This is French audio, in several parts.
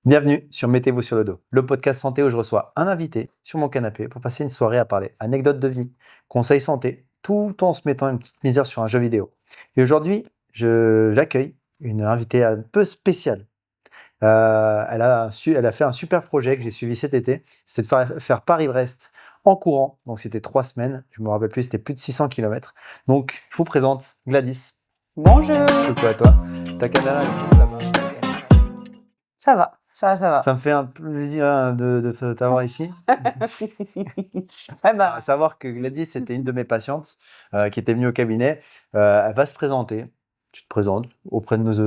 Bienvenue sur Mettez-vous sur le dos, le podcast santé où je reçois un invité sur mon canapé pour passer une soirée à parler anecdotes de vie, conseils santé, tout en se mettant une petite misère sur un jeu vidéo. Et aujourd'hui, j'accueille une invitée un peu spéciale. Elle a fait un super projet que j'ai suivi cet été, c'était de faire Paris-Brest en courant. Donc c'était 3 semaines, je me rappelle plus, c'était plus de 600 km. Donc je vous présente Gladys. Bonjour. Coucou à toi. Ta caméra elle est juste là-bas. Ça va. Ça me fait un plaisir de t'avoir ici. Ouais, bah, À savoir que Gladys, c'était une de mes patientes qui était venue au cabinet. Elle va se présenter. Tu te présentes auprès de nos...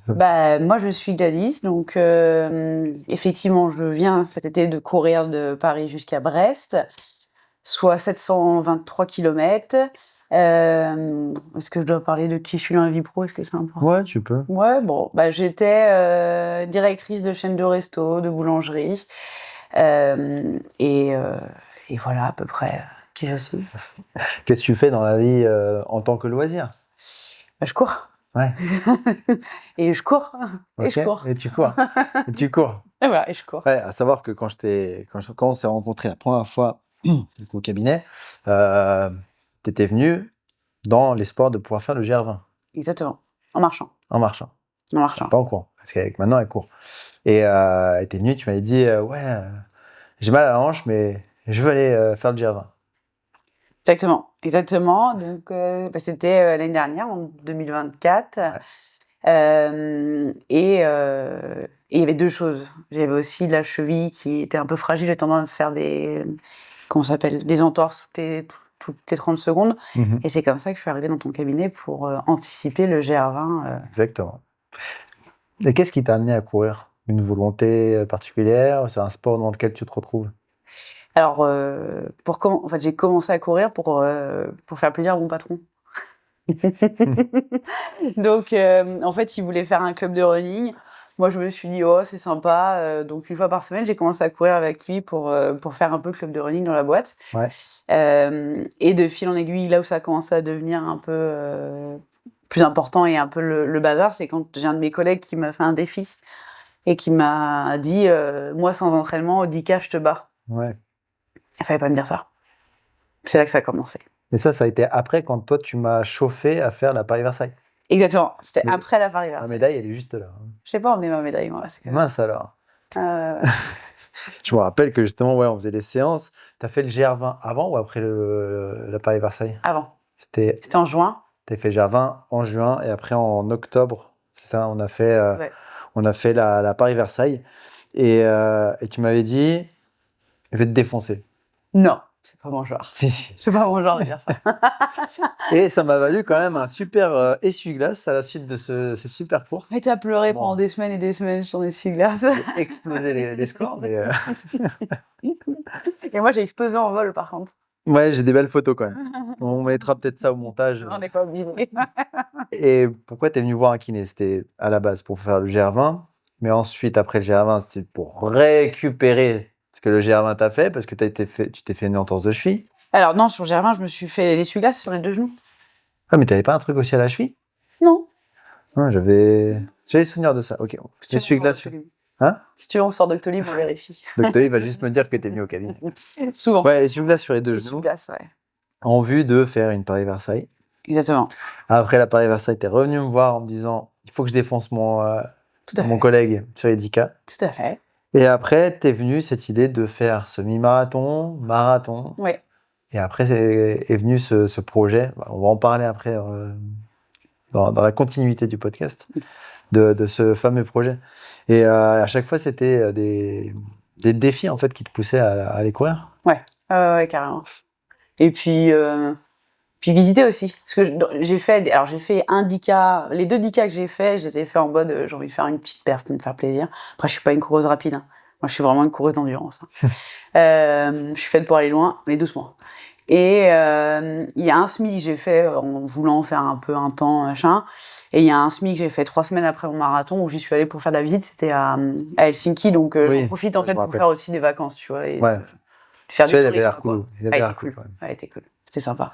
moi, je suis Gladys. Donc, effectivement, je viens cet été de courir de Paris jusqu'à Brest, soit 723 km. Est-ce que je dois parler de qui je suis dans la vie pro? Est-ce que c'est important? Ouais, tu peux. Ouais, bon, j'étais directrice de chaîne de resto, de boulangerie. Et voilà à peu près qui je suis. Qu'est-ce que tu fais dans la vie en tant que loisir? Je cours. Ouais. Et je cours. Ok. Et je cours. Et tu cours. Et tu cours. Et voilà, et je cours. Ouais, à savoir que quand on s'est rencontrés la première fois au cabinet, tu étais venu dans l'espoir de pouvoir faire le GR20 Exactement. En marchant. en marchant. En marchant. Pas en courant, parce qu'avec maintenant elle court. Et t'es venu, tu m'avais dit j'ai mal à la hanche, mais je veux aller faire le GR20. Exactement. Donc, c'était l'année dernière, en 2024. Et il y avait deux choses. J'avais aussi la cheville qui était un peu fragile, j'ai tendance à faire des entorses toutes les 30 secondes. Et c'est comme ça que je suis arrivée dans ton cabinet pour anticiper le GR20. Exactement. Et qu'est-ce qui t'a amené à courir? Une volonté particulière? C'est un sport dans lequel tu te retrouves? Alors, j'ai commencé à courir pour faire plaisir à mon patron. Donc, en fait, il voulait faire un club de running. Moi, je me suis dit, oh, c'est sympa. Donc, une fois par semaine, j'ai commencé à courir avec lui pour faire un peu le club de running dans la boîte. Ouais. Et de fil en aiguille, là où ça a commencé à devenir un peu plus important et un peu le bazar, c'est quand j'ai un de mes collègues qui m'a fait un défi et qui m'a dit, moi, sans entraînement, au 10K, je te bats. Ouais. Il fallait pas me dire ça. C'est là que ça a commencé. Mais ça a été après, quand toi, tu m'as chauffé à faire la Paris-Versailles. Exactement. C'était Mais après la La Paris-Versailles. médaille, elle est juste là. Je sais pas emmener ma médaille, moi. Mince alors. Euh, Je me rappelle que justement, on faisait les séances. T'as fait le GR20 avant ou après la Paris-Versailles? Avant. C'était en juin. T'as fait GR20 en juin et après en octobre, c'est ça, on a fait, Ouais. la Paris-Versailles. Et tu m'avais dit, je vais te défoncer. Non, c'est pas mon genre. Si. C'est pas mon genre de dire ça. Et ça m'a valu quand même un super essuie-glace à la suite de cette super course. Et t'as pleuré Bon. pendant des semaines et des semaines, je t'en essuie-glace. J'ai explosé les scores, mais Et moi, j'ai explosé en vol, par contre. ouais, j'ai des belles photos quand même. On mettra peut-être ça au montage. On n'est pas obligé. Et pourquoi t'es venu voir un kiné? C'était à la base pour faire le GR20, mais ensuite, après le GR20, c'était pour récupérer ce que le GR20 t'a fait, parce que tu t'es fait une entorse de cheville. Alors non, sur Germain, je me suis fait les essuie-glaces sur les deux genoux. Ah, mais t'avais pas un truc aussi à la cheville? Non. Ah, j'avais souvenir de ça. Ok. Essuie-glace. Hein? Si tu veux, on sort Doctolib, on vérifie. Donc, il va juste me dire que t'es venu au cabinet. Souvent. Ouais, essuie-glace sur les deux genoux, Essuie-glaces, ouais. en vue de faire une Paris-Versailles. Exactement. Après la Paris-Versailles, t'es revenu me voir en me disant, il faut que je défonce Tout à mon fait. collègue sur les 10K. Tout à fait. Et après, t'es venu cette idée de faire semi-marathon, marathon. Ouais. Et après, est venu ce projet. On va en parler après dans la continuité du podcast de ce fameux projet. Et à chaque fois, c'était des défis en fait qui te poussaient à aller courir. Ouais, carrément. Et puis visiter aussi. Parce que j'ai fait un 10K. Les deux 10K que j'ai fait, je les ai fait en mode j'ai envie de faire une petite perf pour me faire plaisir. Après, je suis pas une coureuse rapide. Hein. Moi, je suis vraiment une coureuse d'endurance. Hein. Je suis faite pour aller loin, mais doucement. Et il y a un semi que j'ai fait en voulant faire un peu un temps, machin. Et il y a un semi que j'ai fait 3 semaines après mon marathon où j'y suis allée pour faire de la visite. C'était à Helsinki, donc j'en profite en fait pour faire aussi des vacances, tu vois. Et, faire du tourisme. Il avait l'air cool. Il avait cool. Ouais, était cool. C'était sympa.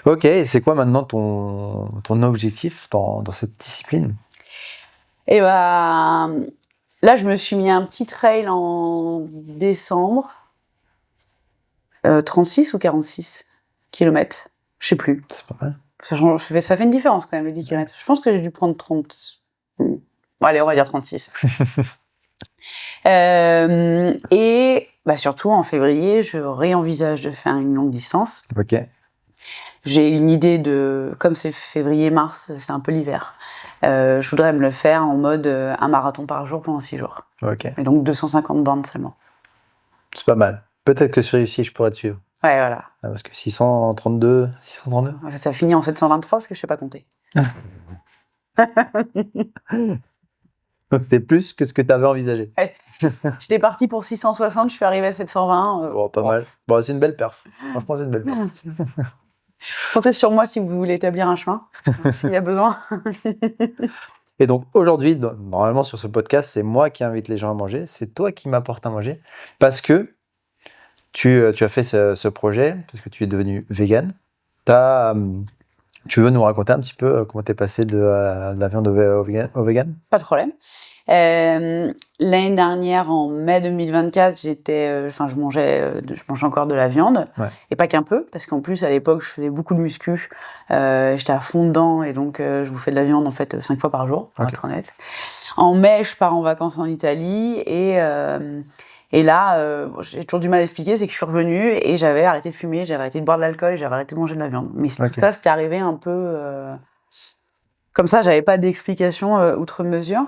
Ok, et c'est quoi maintenant ton objectif dans cette discipline? Et bah, Là, je me suis mis un petit trail en décembre. 36 ou 46 kilomètres, je sais plus. C'est pas mal. Ça fait une différence quand même, les 10 kilomètres. Je pense que j'ai dû prendre 30. Bon, allez, on va dire 36. Et surtout, en février, je réenvisage de faire une longue distance. Ok. J'ai une idée de... Comme c'est février-mars, c'est un peu l'hiver. Je voudrais me le faire en mode un marathon par jour pendant 6 jours. Ok. Et donc 250 bornes seulement. C'est pas mal. Peut-être que celui-ci, je pourrais te suivre. Ouais, voilà. Ah, parce que 632. En fait, ça finit en 723 parce que je sais pas compter. Donc c'était plus que ce que tu avais envisagé. Ouais. J'étais partie pour 660, je suis arrivée à 720. Bon, pas mal. Bon, c'est une belle perf. Franchement, c'est une belle perf. Comptez sur moi si vous voulez établir un chemin, s'il y a besoin. Et donc aujourd'hui, normalement sur ce podcast, c'est moi qui invite les gens à manger. C'est toi qui m'apportes à manger. Parce que tu as fait ce projet, parce que tu es devenu vegan. Tu veux nous raconter un petit peu comment tu es passé de la viande au vegan? Pas de problème. L'année dernière, en mai 2024, je mangeais encore de la viande, Ouais. et pas qu'un peu, parce qu'en plus à l'époque je faisais beaucoup de muscu, j'étais à fond dedans, et donc je bouffais de la viande en fait 5 fois par jour, pour être honnête. En mai, je pars en vacances en Italie, et là, j'ai toujours du mal à expliquer, c'est que je suis revenue et j'avais arrêté de fumer, j'avais arrêté de boire de l'alcool et j'avais arrêté de manger de la viande. Mais tout ça, c'était arrivé un peu comme ça, j'avais pas d'explication outre mesure.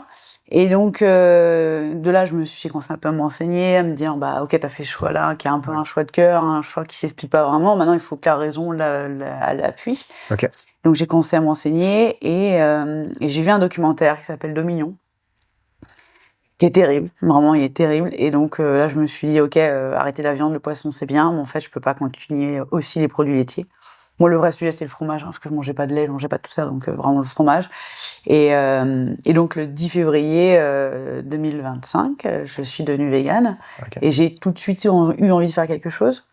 Et donc, de là, j'ai commencé un peu à m'enseigner, à me dire, ok, t'as fait ce choix-là, qui est un peu un choix de cœur, un choix qui s'explique pas vraiment. Maintenant, il faut que la raison l'appuie. Ok. Donc, j'ai commencé à m'enseigner et j'ai vu un documentaire qui s'appelle Dominion, qui est terrible. Vraiment, il est terrible. Et donc, là, je me suis dit, ok, arrêter la viande, le poisson, c'est bien, mais en fait, je peux pas continuer aussi les produits laitiers. Moi, le vrai sujet, c'était le fromage, parce que je mangeais pas de lait, je mangeais pas tout ça, donc vraiment le fromage. Et donc, le 10 février 2025, je suis devenue végane. Et j'ai tout de suite eu envie de faire quelque chose.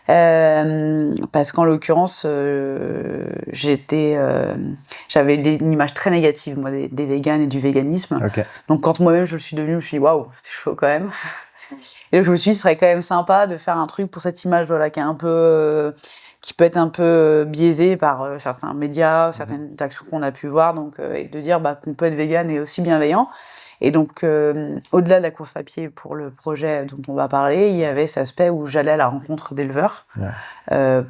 Parce qu'en l'occurrence, j'avais une image très négative, moi, des véganes et du véganisme. Donc, quand moi-même je le suis devenue, je me suis dit, waouh, c'était chaud quand même. Et donc, je me suis dit, ce serait quand même sympa de faire un truc pour cette image, voilà, qui peut être un peu biaisée par certains médias, certaines actions qu'on a pu voir, donc, et de dire qu'on peut être végane et aussi bienveillant. Et donc, au-delà de la course à pied pour le projet dont on va parler, il y avait cet aspect où j'allais à la rencontre d'éleveurs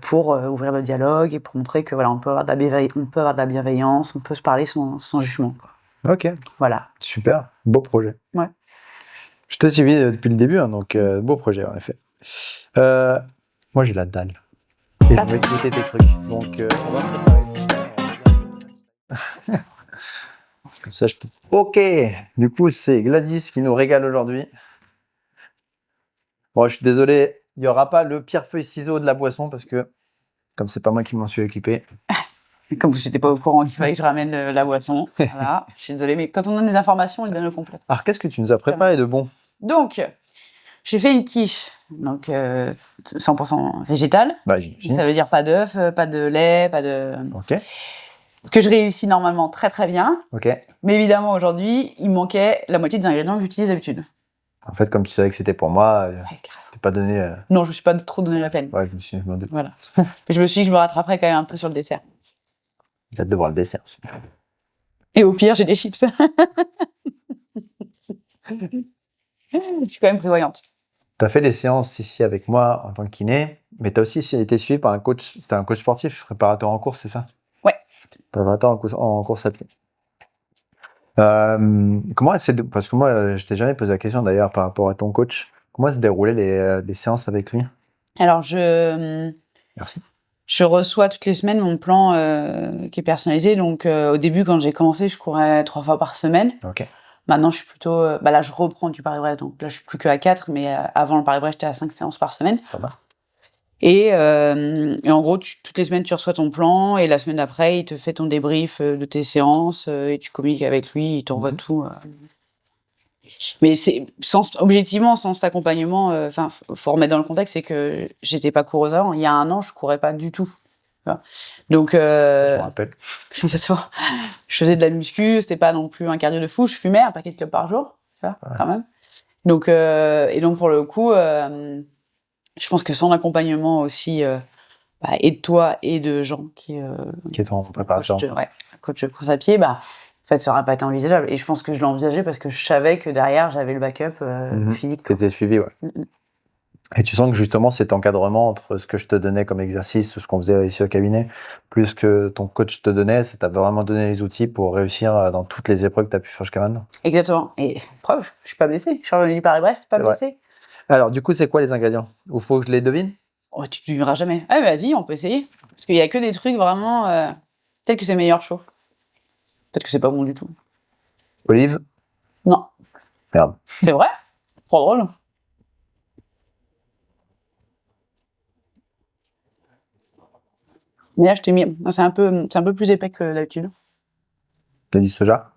pour ouvrir le dialogue et pour montrer que voilà, on peut avoir de la bienveillance, on peut se parler sans jugement, quoi. Ok. Voilà. Super. Beau projet. Ouais. Je te suivi depuis le début, hein, donc beau projet en effet. Moi j'ai la dalle. Et je vais écouter tes trucs. Donc on va préparer tout ça. Comme ça, je peux... Ok. Du coup, c'est Gladys qui nous régale aujourd'hui. Bon, je suis désolé, il n'y aura pas le pierre feuille ciseau de la boisson parce que comme c'est pas moi qui m'en suis occupé. Comme j'étais pas au courant qu'il fallait que je ramène la boisson, voilà. Je suis désolée, mais quand on a des informations, on les donne au complet. Alors, qu'est-ce que tu nous as préparé de bon? Donc, j'ai fait une quiche, donc 100% végétale. Ça veut dire pas d'œufs, pas de lait, pas de... Ok. Que je réussis normalement très très bien. Ok. Mais évidemment, aujourd'hui, il me manquait la moitié des ingrédients que j'utilise d'habitude. En fait, comme tu savais que c'était pour moi, t'es pas donné... Non, je me suis pas trop donné la peine. Ouais, je me suis demandé. Voilà. Mais je me suis dit que je me rattraperais quand même un peu sur le dessert. J'ai hâte de voir le dessert. Et au pire, j'ai des chips. Je suis quand même prévoyante. Tu as fait les séances ici avec moi en tant que kiné, mais tu as aussi été suivi par un coach. C'était un coach sportif, préparateur en course, c'est ça? Ouais. Préparateur en course à pied. Comment parce que moi, je t'ai jamais posé la question d'ailleurs par rapport à ton coach. Comment se déroulaient les séances avec lui? Alors, Merci. Je reçois toutes les semaines mon plan qui est personnalisé. Donc, au début, quand j'ai commencé, je courais 3 fois par semaine. Ok. Maintenant, je suis plutôt... là, je reprends du Paris-Brest. Donc là, je suis plus que à 4. Mais avant le Paris-Brest, j'étais à 5 séances par semaine. Ça va. Et en gros, toutes les semaines, tu reçois ton plan. Et la semaine d'après, il te fait ton débrief de tes séances. Et tu communiques avec lui. Il t'envoie tout. Mais objectivement, sans cet accompagnement, faut remettre dans le contexte, c'est que j'étais pas coureuse avant. Il y a 1 an, je courais pas du tout. Donc, je me rappelle. Je faisais de la muscu, c'était pas non plus un cardio de fou. Je fumais un paquet de clopes par jour. vois, quand même. Donc, et donc, pour le coup, je pense que sans l'accompagnement aussi, et de toi et de gens qui est en préparation. Coach de course à pied, en fait, ça n'aurait pas été envisageable. Et je pense que je l'ai envisagé parce que je savais que derrière, j'avais le backup physique. T'étais suivi, ouais. Et tu sens que justement cet encadrement entre ce que je te donnais comme exercice, ce qu'on faisait ici au cabinet, plus que ton coach te donnait, ça t'a vraiment donné les outils pour réussir dans toutes les épreuves que tu as pu faire jusqu'à maintenant. Exactement. Et preuve, je suis pas blessée. Je suis revenue du Paris-Brest, pas blessée. Alors du coup, c'est quoi les ingrédients? Ou faut que je les devine? Oh, tu ne verras jamais. Ah, mais vas-y, on peut essayer. Parce qu'il y a que des trucs vraiment... Peut-être que c'est meilleur chaud. Peut-être que c'est pas bon du tout. Olive? Non. Merde. C'est vrai? Trop drôle. Mais là, je t'ai mis... C'est un peu plus épais que d'habitude. T'as du soja?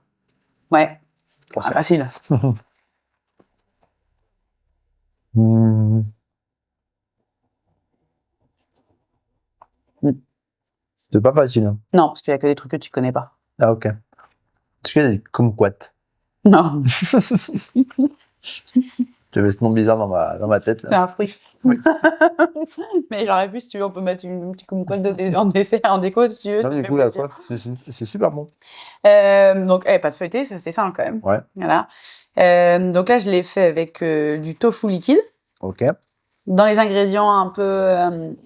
Ouais. C'est facile. C'est pas facile. Hein. Non, parce qu'il y a que des trucs que tu connais pas. Ah, ok. Est-ce qu'il y a des kumquats? Non. J'avais ce nom bizarre dans ma tête. Là. C'est un fruit. Oui. Mais j'aurais pu, si tu veux, on peut mettre une petite kumquat en dessert, en déco, si tu veux. Non, du coup, là, quoi, c'est super bon. Donc, pas de feuilleté, ça c'est simple quand même. Ouais. Voilà. Donc là, je l'ai fait avec du tofu liquide. Ok. Dans les ingrédients un peu...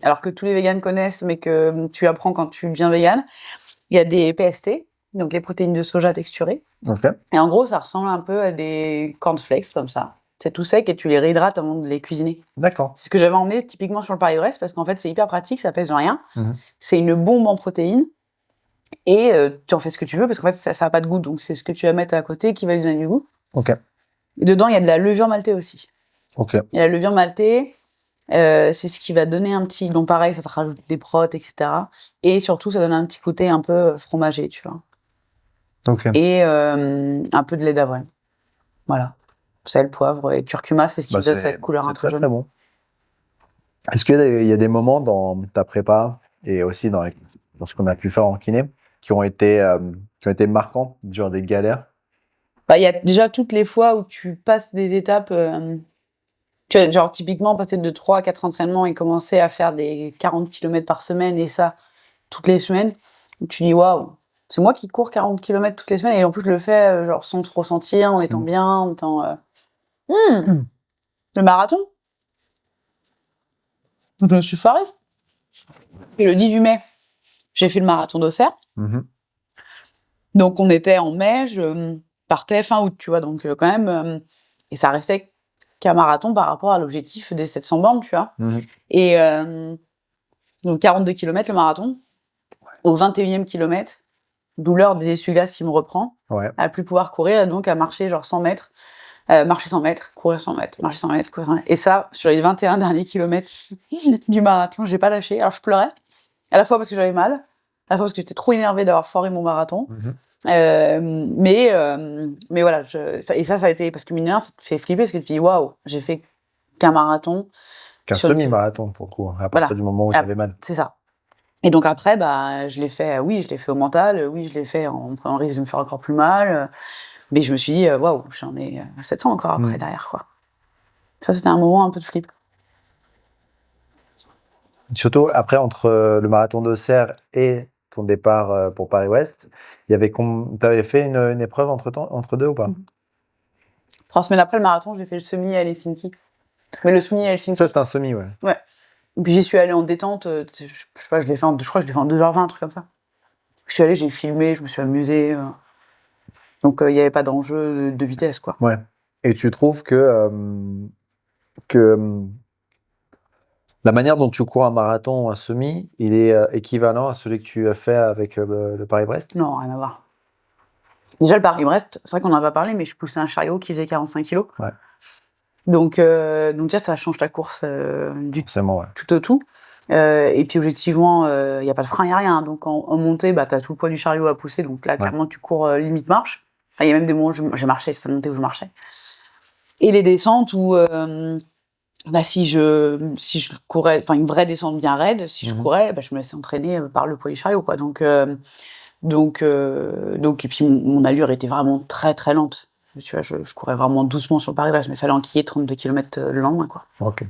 alors que tous les véganes connaissent, mais que tu apprends quand tu deviens végane, il y a des PST, donc les protéines de soja texturées. Ok. Et en gros, ça ressemble un peu à des cornflakes, comme ça. C'est tout sec et tu les réhydrates avant de les cuisiner. D'accord. C'est ce que j'avais emmené typiquement sur le Paris-Brest, parce qu'en fait, c'est hyper pratique, ça pèse rien. C'est une bombe en protéines. Et tu en fais ce que tu veux, parce qu'en fait, ça n'a pas de goût. Donc, c'est ce que tu vas mettre à côté qui va lui donner du goût. Ok. Et dedans, il y a de la levure maltée aussi. Ok. Et la levure maltée, c'est ce qui va donner un petit... Donc, pareil, ça te rajoute des protes, etc. Et surtout, ça donne un petit côté un peu fromager, tu vois. Ok. Et un peu de lait d'avoine. Voilà. Sel, poivre et curcuma, c'est ce qui donne cette couleur un peu jaune. C'est très bon. Est-ce qu'il y a des moments dans ta prépa et aussi dans ce qu'on a pu faire en kiné qui ont été marquants, genre des galères? Il y a déjà toutes les fois où tu passes des étapes... tu vois, genre, typiquement, passer de 3 à 4 entraînements et commencer à faire des 40 km par semaine et ça, toutes les semaines, où tu dis, waouh, c'est moi qui cours 40 km toutes les semaines et en plus, je le fais genre sans te ressentir, en étant bien, en étant... Le marathon. Je me suis foirée. Et le 18 mai, j'ai fait le marathon d'Auxerre. Donc, on était en mai, je partais fin août, tu vois, donc quand même... et ça restait qu'un marathon par rapport à l'objectif des 700 bornes, tu vois. Et donc 42 km le marathon. Au 21e kilomètre, douleur des essuie-glaces qui me reprend, à plus pouvoir courir, et donc à marcher genre 100 mètres, marcher 100 mètres, courir 100 mètres, marcher 100 mètres, courir 100 mètres. Et ça, sur les 21 derniers kilomètres du marathon, j'ai pas lâché. Alors je pleurais, à la fois parce que j'avais mal, à la fois parce que j'étais trop énervée d'avoir foiré mon marathon. Mais voilà, et ça a été, parce que mine de rien, ça te fait flipper, parce que tu te dis, waouh, j'ai fait qu'un marathon. Qu'un semi-marathon, pour le coup, à partir du moment où j'avais mal. C'est ça. Et donc après, je l'ai fait au mental, oui, je l'ai fait en prenant le risque de me faire encore plus mal, mais je me suis dit, waouh, j'en ai 700 encore après, derrière, quoi. Ça, c'était un moment un peu de flip. Surtout, après, entre le marathon d'Auxerre et ton départ pour Paris-Ouest, t'avais fait une épreuve entre deux ou pas? 3 semaines après le marathon, j'ai fait le semi à Helsinki. Mais le semi à Helsinki... Ça, c'est un semi, ouais. Ouais. Et puis j'y suis allée en détente, je sais pas, je crois que je l'ai fait en 2h20, un truc comme ça. Je suis allée, j'ai filmé, je me suis amusée. Donc il n'y avait pas d'enjeu de vitesse, quoi. Ouais. Et tu trouves que la manière dont tu cours un marathon ou un semi, il est équivalent à celui que tu as fait avec le Paris-Brest? Non, rien à voir. Déjà, le Paris-Brest, c'est vrai qu'on n'en a pas parlé, mais je poussais un chariot qui faisait 45 kilos. Ouais. Donc déjà, ça change ta course Forcément, ouais. tout au tout. Et puis, objectivement, il n'y a pas de frein, il n'y a rien. Donc, en montée, tu as tout le poids du chariot à pousser. Donc là, clairement, tu cours limite marche. Enfin, il y a même des moments où j'ai marché, c'était la montée où je marchais. Et les descentes où, si je courais, enfin, une vraie descente bien raide, si je courais, je me laissais entraîner par le poids du chariot, quoi. Donc, et puis, mon allure était vraiment très, très lente. Tu vois, je courais vraiment doucement sur Paris-Brest, mais il fallait enquiller 32 km le lendemain, quoi. Ok.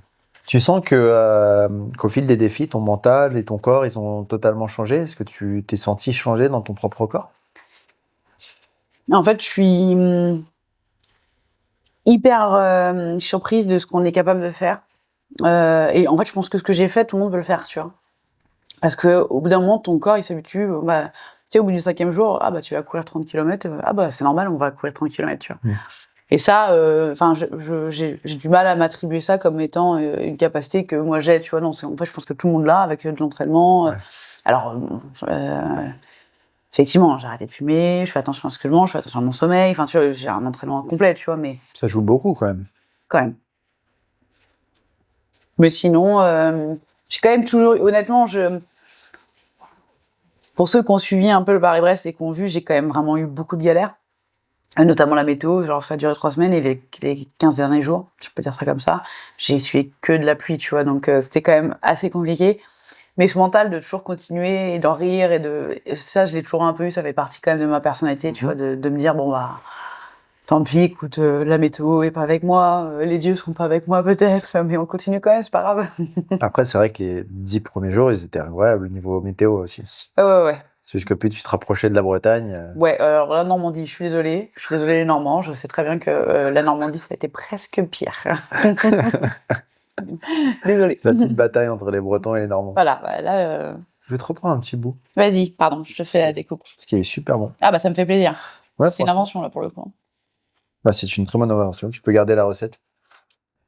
Tu sens qu'au fil des défis, ton mental et ton corps, ils ont totalement changé? Est-ce que tu t'es senti changer dans ton propre corps? En fait, je suis hyper surprise de ce qu'on est capable de faire. Et en fait, je pense que ce que j'ai fait, tout le monde peut le faire, tu vois. Parce que au bout d'un moment, ton corps, il s'habitue. Tu sais, au bout du 5e jour, tu vas courir 30 km. C'est normal, on va courir 30 km, tu vois. Et ça, j'ai du mal à m'attribuer ça comme étant une capacité que moi j'ai, tu vois. Non, en fait, je pense que tout le monde l'a avec de l'entraînement. Ouais. Alors, effectivement, j'ai arrêté de fumer, je fais attention à ce que je mange, je fais attention à mon sommeil. Enfin, tu vois, j'ai un entraînement complet, tu vois, mais Ça joue beaucoup quand même. quand même. Mais sinon, j'ai quand même toujours, honnêtement, pour ceux qui ont suivi un peu le Paris-Brest et qui ont vu, j'ai quand même vraiment eu beaucoup de galères. Notamment la météo, genre ça a duré 3 semaines et les 15 derniers jours, je peux dire ça comme ça, j'ai essuyé que de la pluie, tu vois, donc c'était quand même assez compliqué. Mais ce mental de toujours continuer et d'en rire et ça, je l'ai toujours un peu eu, ça fait partie quand même de ma personnalité, tu vois, de me dire, tant pis, écoute, la météo est pas avec moi, les dieux sont pas avec moi peut-être, mais on continue quand même, c'est pas grave. Après, c'est vrai que les 10 premiers jours, ils étaient incroyables au niveau météo aussi. Ouais. C'est juste que plus tu te rapprochais de la Bretagne. Ouais, alors la Normandie, je suis désolée les Normands, je sais très bien que la Normandie, ça a été presque pire. Désolée. La petite bataille entre les Bretons et les Normands. Voilà, là... Je vais te reprendre un petit bout. Vas-y, pardon, je te fais la découpe. Ce qui est super bon. Ça me fait plaisir. Ouais, c'est une invention, là, pour le coup. C'est une très bonne invention. Tu peux garder la recette.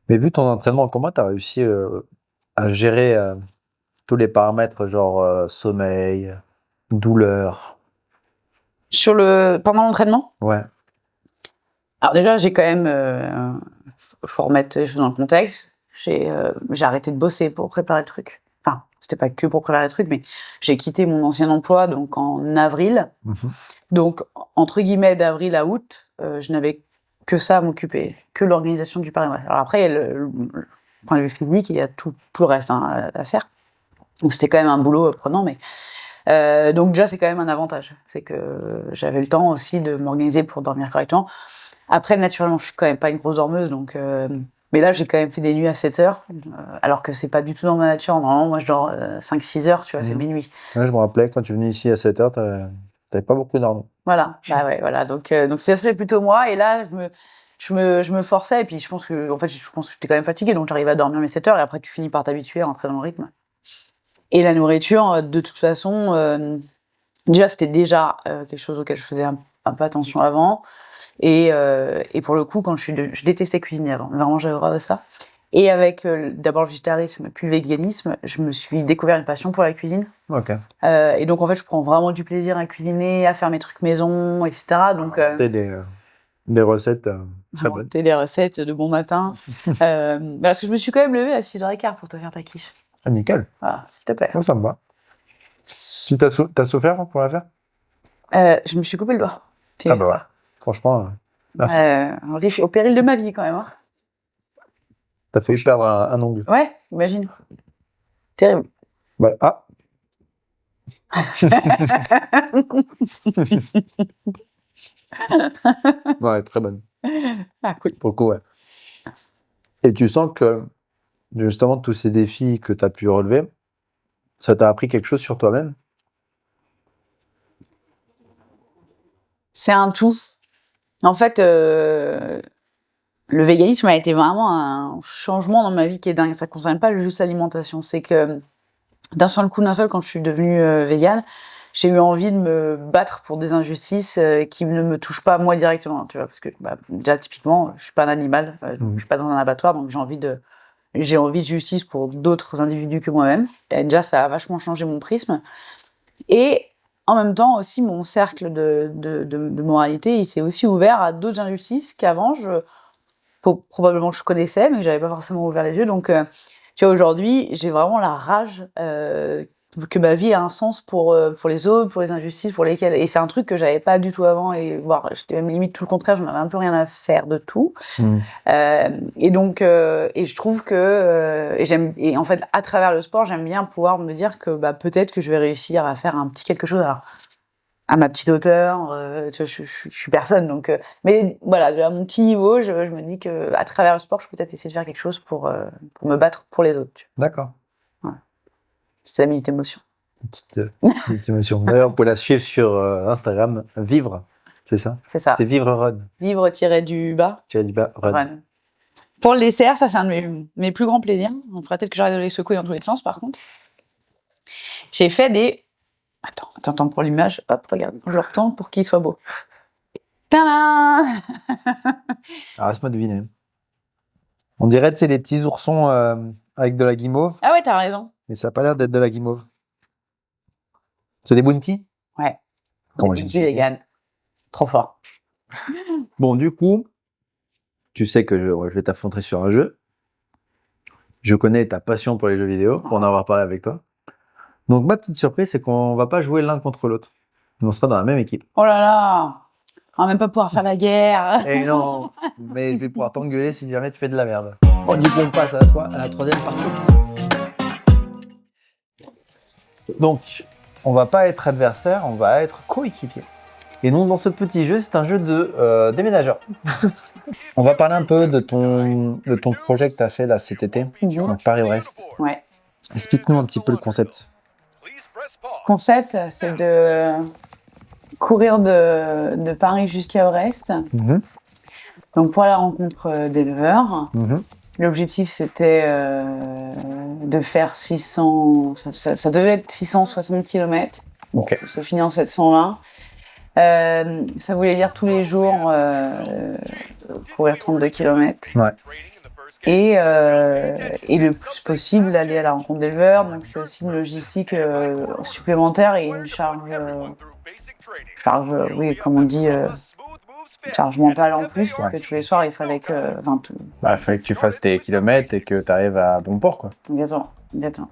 Mais vu ton entraînement en combat, tu as réussi à gérer tous les paramètres, genre sommeil, douleur. Pendant l'entraînement? Ouais. Alors déjà, j'ai quand même... faut remettre les choses dans le contexte. J'ai arrêté de bosser pour préparer le truc. Enfin, c'était pas que pour préparer le truc, mais j'ai quitté mon ancien emploi donc en avril. Donc, entre guillemets, d'avril à août, je n'avais que ça à m'occuper, que l'organisation du Paris-Brest. Alors après, il y a le point de vue physique, il y a tout le reste à faire. Donc c'était quand même un boulot prenant, mais... donc déjà, c'est quand même un avantage. C'est que j'avais le temps aussi de m'organiser pour dormir correctement. Après, naturellement, je suis quand même pas une grosse dormeuse, donc... mais là, j'ai quand même fait des nuits à 7 heures, alors que c'est pas du tout dans ma nature. Normalement, moi, je dors 5-6 heures, tu vois, c'est mes nuits. Ouais, je me rappelais, quand tu venais ici à 7 heures, t'avais pas beaucoup dormi. Voilà, voilà. Donc c'est plutôt moi. Et là, je me forçais. Et puis je pense que j'étais quand même fatiguée. Donc j'arrivais à dormir mes 7 heures. Et après, tu finis par t'habituer à rentrer dans le rythme. Et la nourriture, de toute façon, déjà, c'était déjà quelque chose auquel je faisais un peu attention avant. Et pour le coup, quand je détestais cuisiner avant. Vraiment, j'avais horreur de ça. Et avec d'abord le végétarisme, puis le véganisme, je me suis découvert une passion pour la cuisine. Ok. Et donc, en fait, je prends vraiment du plaisir à cuisiner, à faire mes trucs maison, etc. Donc, des recettes très bonnes. Inventer des recettes de bon matin. Parce que je me suis quand même levée à 6h15 pour te faire ta quiche. Ah, nickel. Voilà, s'il te plaît. Oh, ça me va. Tu t'as souffert pour la faire? Je me suis coupé le doigt. Ah bah ouais. Franchement, au péril de ma vie, quand même. Hein. T'as fait perdre un ongle. Ouais, imagine. Terrible. Ouais, très bonne. Ah, cool. Pour le coup, ouais. Et tu sens que, justement, tous ces défis que tu as pu relever, ça t'a appris quelque chose sur toi-même? C'est un tout. En fait, le véganisme a été vraiment un changement dans ma vie qui est dingue. Ça ne concerne pas juste l'alimentation. C'est que d'un seul coup, quand je suis devenue végane, j'ai eu envie de me battre pour des injustices qui ne me touchent pas moi directement, tu vois, parce que déjà typiquement, je suis pas un animal, je suis pas dans un abattoir, donc j'ai envie de justice pour d'autres individus que moi-même. Et déjà, ça a vachement changé mon prisme. Et en même temps aussi, mon cercle de moralité, il s'est aussi ouvert à d'autres injustices qu'avant, probablement je connaissais, mais que j'avais pas forcément ouvert les yeux. Donc, tu vois, aujourd'hui, j'ai vraiment la rage que ma vie a un sens pour les autres, pour les injustices, pour lesquelles... Et c'est un truc que j'avais pas du tout avant, et voire, j'étais même limite tout le contraire, j'en avais un peu rien à faire de tout. Et donc, et je trouve que... et en fait, à travers le sport, j'aime bien pouvoir me dire que peut-être que je vais réussir à faire un petit quelque chose. Alors, à ma petite hauteur. Tu vois, je suis personne, donc. Mais voilà, à mon petit niveau, je me dis que à travers le sport, je peux peut-être essayer de faire quelque chose pour me battre pour les autres. Tu D'accord. vois. Voilà. C'est la minute émotion. Petite émotion. D'ailleurs, vous pouvez la suivre sur Instagram, Vivre, c'est ça? C'est ça. C'est Vivre Run. Vivre-du-bas. Run. Run. Pour le dessert, ça c'est un de mes plus grands plaisirs. On fera peut-être que j'arrête de les secouer dans tous les sens, par contre. J'ai fait des... Attends pour l'image. Hop, regarde. Je le retourne pour qu'il soit beau. Tadam! Alors, laisse-moi deviner. On dirait, tu sais, les petits oursons avec de la guimauve, Ah ouais, t'as raison. mais ça n'a pas l'air d'être de la guimauve. C'est des bounty? Ouais. Comment Je j'ai suis dit? vegan. Trop fort. Bon, du coup, tu sais que je vais t'affronter sur un jeu. Je connais ta passion pour les jeux vidéo, pour en avoir parlé avec toi. Donc, ma petite surprise, c'est qu'on va pas jouer l'un contre l'autre. On sera dans la même équipe. Oh là là! On va même pas pouvoir faire la guerre. Et non, mais je vais pouvoir t'engueuler si jamais tu fais de la merde. Bon, du coup, on passe à la troisième partie. Donc, on va pas être adversaire, on va être coéquipier. Et donc, dans ce petit jeu, c'est un jeu de déménageur. On va parler un peu de ton projet que tu as fait là cet été, donc Paris-Brest. Ouais. Explique-nous un petit peu le concept. Le concept, c'est de courir de Paris jusqu'à Brest. Donc, pour la rencontre d'éleveurs. L'objectif, c'était de faire 600... Ça devait être 660 km. Ok. Ça finit en 720. Ça voulait dire tous les jours courir 32 km. Ouais. Et le plus possible aller à la rencontre d'éleveurs. Donc c'est aussi une logistique supplémentaire et une charge, oui, comme on dit, charge mentale en plus, parce que tous les soirs il fallait que... Fallait que tu fasses tes kilomètres et que tu arrives à bon port, quoi. Exactement.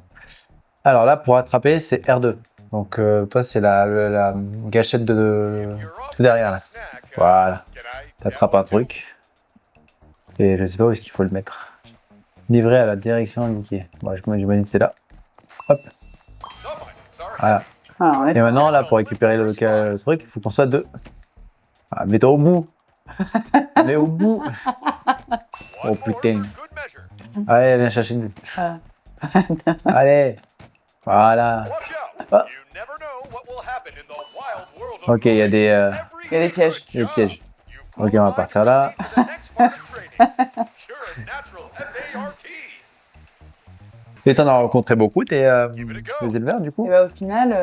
Alors là, pour attraper, c'est R2. Donc toi, c'est la gâchette de tout derrière, là. Voilà. Tu attrapes un truc. Et je sais pas où est-ce qu'il faut le mettre. Livré à la direction indiquée. Bon, j'imagine que c'est là. Hop. Voilà. Alors, Et maintenant, là, pour récupérer le truc, il faut qu'on soit deux. Ah, mets-toi au bout. Mais au bout. Oh putain. Allez, viens chercher une. Allez. Voilà. Ah. Ok, il y a des pièges. des pièges. Ok, on va partir là. Et t'en as rencontré beaucoup, des éleveurs, du coup? Et au final,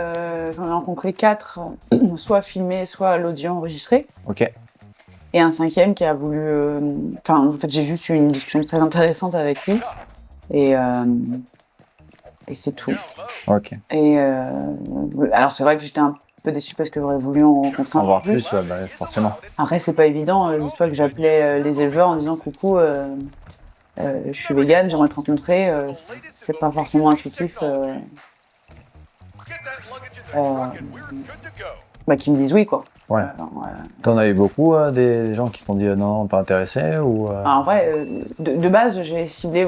j'en ai rencontré 4, soit filmés, soit à l'audio enregistré. Ok. Et un 5e qui a voulu... en fait, j'ai juste eu une discussion très intéressante avec lui. Et c'est tout. Ok. Et alors, c'est vrai que j'étais un peu déçue parce que j'aurais voulu en rencontrer En voir plus. plus, forcément. Après, c'est pas évident. Dis-toi que j'appelais les éleveurs en disant « Coucou, je suis végane, j'aimerais te rencontrer. » C'est pas forcément intuitif. Qui me disent oui, quoi. Ouais. T'en as eu beaucoup, des gens qui t'ont dit non, pas intéressé ou En vrai, de base, j'ai ciblé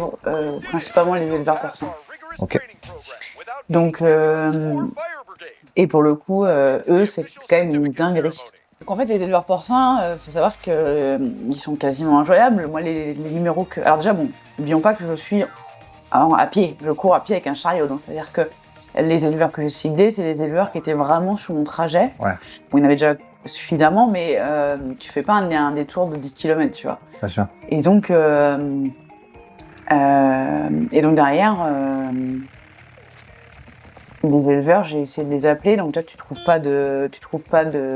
principalement les éleveurs persans. Ok. Donc, et pour le coup, eux, c'est quand même une dinguerie. Donc en fait, les éleveurs porcins, faut savoir qu'ils sont quasiment injoyables. Moi, les numéros que... Alors déjà, bon, n'oublions pas que je suis à pied. Je cours à pied avec un chariot. Donc c'est-à-dire que les éleveurs que j'ai ciblés, c'est les éleveurs qui étaient vraiment sur mon trajet. Ouais. Bon, il y en avait déjà suffisamment, mais tu fais pas un détour de 10 km, tu vois. C'est sûr. Et donc derrière... les éleveurs, j'ai essayé de les appeler, donc toi tu trouves pas de